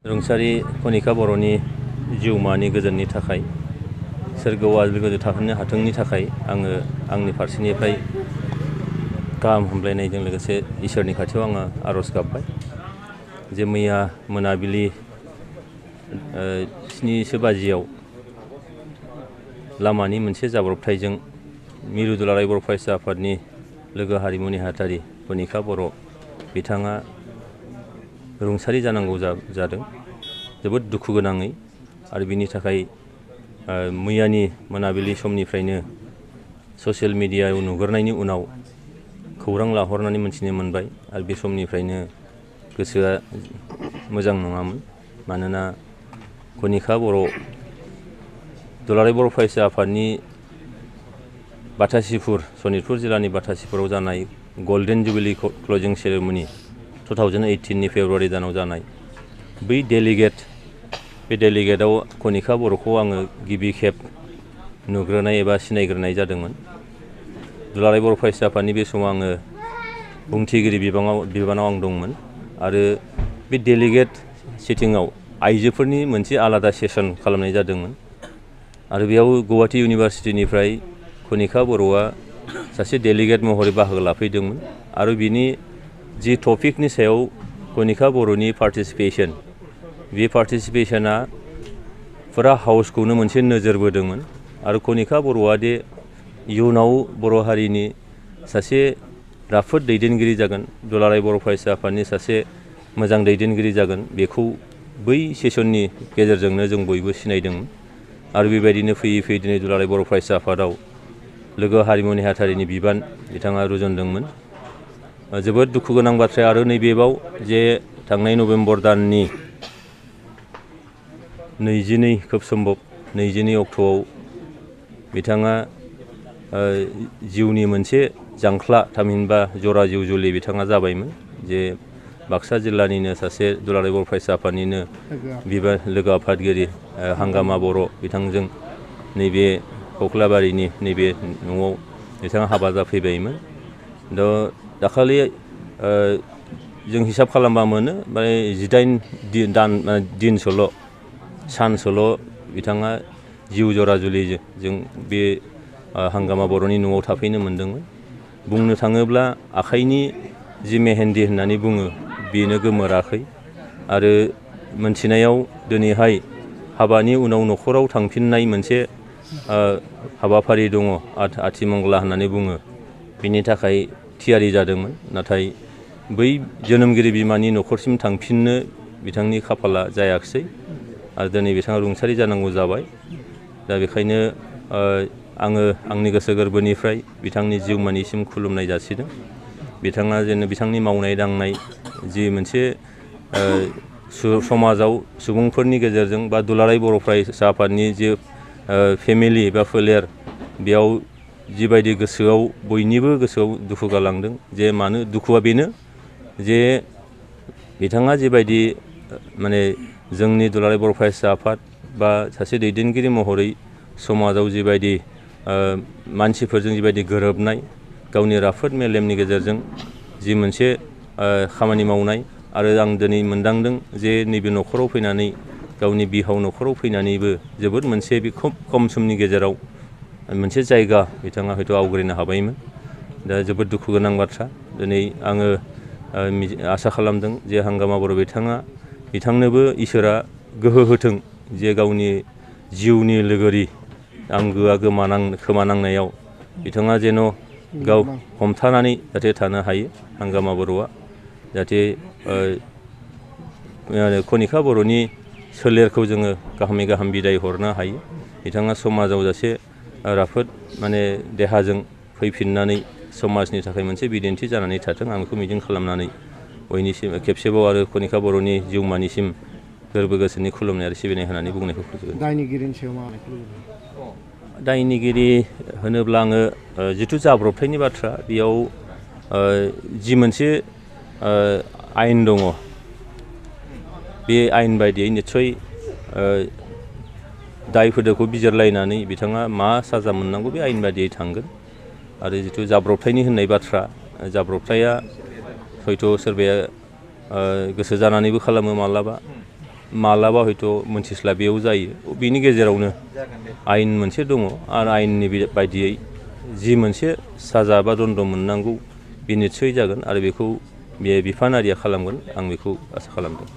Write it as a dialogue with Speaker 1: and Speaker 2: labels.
Speaker 1: रुंसारि कनिका बर'नि जिउमानि गोजोननि थाखाय सोरगोआव आलो-गोजोन थाहोनो हाथोंनि थाखाय आङो आंनि फारसेनिफ्राय गाहाम हामलायनायजों लोगोसे इसोरनि खाथियाव आङो आर'ज गाबबाय जे मैया मोनाबिलि 7 बाजियाव लामानि मोनसे जाब्रबथायजों मिरु दुलाराय बर' फरायसा आफादनि लोगो हारिमु नेहाथारि कनिका बर' बिथाङा रुंसारि जानांगौ जादों जोबोद दुखु गोनाङै आरो बिनि थाखाय मैयानि मोनाबिलि समनिफ्रायनो ससियेल मिडियायाव नुगोरनायनि उनाव खौरां लाहरनानै मोनथिनो मोनबाय आरो बे समनिफ्रायनो गोसोआ मोजां नङामोन मानोना कनिका बर' दुलाराय बर' फरायसा आफादनि बाथासिफुर सनितपुर जिल्लानि बाथासिफुराव जानाय गल्डेन जुबिली क्लजिं सेरेमनि 2018 फेब्रुवारि दानाव जानाय बै डेलिगेटआव कनिका बर'खौ आङो गिबि खेब नुग्रोनाय एबा सिनायग्रोनाय जादोंमोन। दुलाराय बर' फरायसा आफादनि बे समाव आङो बुंथिगिरि बिबानाव आं दंमोन आरो बे डेलिगेट सिटिंआव आइजोफोरनि मोनसे आलादा सेसन खालामनाय जादोंमोन आरो बेयाव गुवाहाटी इउनिभारसिटिनिफ्राय कनिका बर'आ सासे डेलिगेट महरै बाहागो लाफैदोंमोन आरो बिनि जि टपिकनि सायाव कनिका बर'नि पार्टिसिपेसन बे पार्टिसिपेसना फुरा हाउसखौनो मोनसे नोजोर बोदोंमोन आरो कनिका बर'आ दे इयुनाव बर' हारिनि सासे राफोद दैदेनगिरि जागोन दुलाराय बर' फरायसा आफादनि सासे मोजां दैदेनगिरि जागोन बेखौ बै सेसननि गेजेरजोंनो जों बयबो सिनायदोंमोन आरो बेबायदिनो फैयै फैयै दिनै दुलाराय बर' फरायसा आफादाव लोगो हारिमु नेहाथारिनि बिबान बिथाङा रुजुनदोंमोन। जोबोद दुखु गोनां बाथ्राया आरो नैबेयाव जे थांनाय नभेम्बर दाननि 22 खोब सम्भब 22 अक्ट'आव बिथाङा जिउनि मोनसे जांख्ला थामहिनबा जरा जिउ जुलि बिथाङा जाबायमोन जे बाक्सा जिल्लानिनो सासे दुलाराय बर' फरायसा आफादनिनो लोगो आफादगिरि हांगामा बर' बिथांजों नैबे कक्लाबारिनि नैबे न'आव बिथाङा हाबा जाफैबायमोन। दा दाखालि जों हिसाब खालामबा मोनो माने 18 सानसोल' बिथाङा जिउ जरा जुलिजों बे हांगामा बर'नि न'आव थाफैनो मोनदोंमोन। बुंनो थाङोब्ला आखाइनि जि मेहेन्दी होननानै बुङो बेनो गोमोराखै आरो मोनथिनायाव दिनैहाय हाबानि उनाव न'खराव थांफिननाय मोनसे हाबाफारि दङ आथिमंगला होननानै बुङो बिनि थाखाय थियारि जादोंमोन नाथाय बै जोनोमगिरि बिमानि न'खरसिम थांफिननो बिथांनि खाफाला जायाखिसै आरो दिनै बिथाङा रुंसारि जानांगौ जाबाय। दा बेखायनो आङो आंनि गोसो गोरबोनिफ्राय बिथांनि जिउमानिसिम खुलुमनाय जासिदों। बिथाङा जेन बिथांनि मावनाय दांनाय जि मोनसे समाजाव सुबुंफोरनि गेजेरजों बा दुलाराय बर' फरायसा आफादनि जे फेमिलि बा फोलेर बेयाव जिबायदि गोसोआव बयनिबो गोसोआव दुखु गालांदों जे मानो दुखुआ बेनो जे बिथाङा जिबायदि माने जोंनि दुलाराय बर' फरायसा आफाद बा सासे दैदेनगिरि महरै समाजाव जिबायदि मानसिफोरजों जिबायदि गोरोबनाय गावनि राफोद मेलेमनि गेजेरजों जि मोनसे खामानि मावनाय आरो आं दिनै मोनदांदों जे नैबे न'खराव फैनानै गावनि बिहाव न'खराव फैनानैबो जोबोद मोनसे बे खोब खम समनि गेजेराव मोनसे जायगा बिथाङा हयथ' आवग्रिनो हाबायमोन। दा जोबोद दुखु गोनां बाथ्रा दिनै आङो आसा खालामदों जे हांगामा बर' बिथांनोबो इसोरा गोहो होथों जे गावनि जिउनि लोगोरि आंगोआ खोमानांनायाव बिथाङा जेन' गाव हमथानानै जाहाथे थानो हायो हांगामा बर'आ जाहाथे कनिका बर'नि सोलेरखौ जोङो गाहामै गाहाम बिदाय हरनो हायो बिथाङा समाजाव जासे राफोद माने देहाजों फैफिननानै समाजनि थाखाय मोनसे बिदिन्थि जानानै थाथों आं बेखौ मिजिं खालामनानै बयनिसिम खेबसेबाव आरो कनिका बर'नि जिउमानिसिम गोरबो गोसोनि खुलुमनाय आरो सिबिनाय होनानै बुंनायखौ फोजोबगोन।
Speaker 2: दायनिगिरिनि सायाव माबायदि
Speaker 1: दायनिगिरि होनोब्ला आङो जिथु जाब्रबथायनि बाथ्रा बेयाव जि मोनसे आयेन दङ बे आयेन बायदियै निस्सय दाय फोदोखौ बिजिरलायनानै बिथाङा मा साजा मोननांगौ बे आयेन बायदियै थांगोन आरो जिथु जाब्रबथायनि होननाय बाथ्रा जाब्रबथाया हयथ' सोरबाया गोसो जानानैबो खालामो माब्लाबा मालाबा हयथ' मोनथिस्लाबियाव जायो बिनि गेजेरावनो आयेन मोनसे दङ आरो आयेननि बायदियै जि मोनसे साजा बा दन्द मोननांगौ बे निस्सय जागोन आरो बेखौ बे बिफानारिया खालामगोन आं बेखौ आसा खालामदों।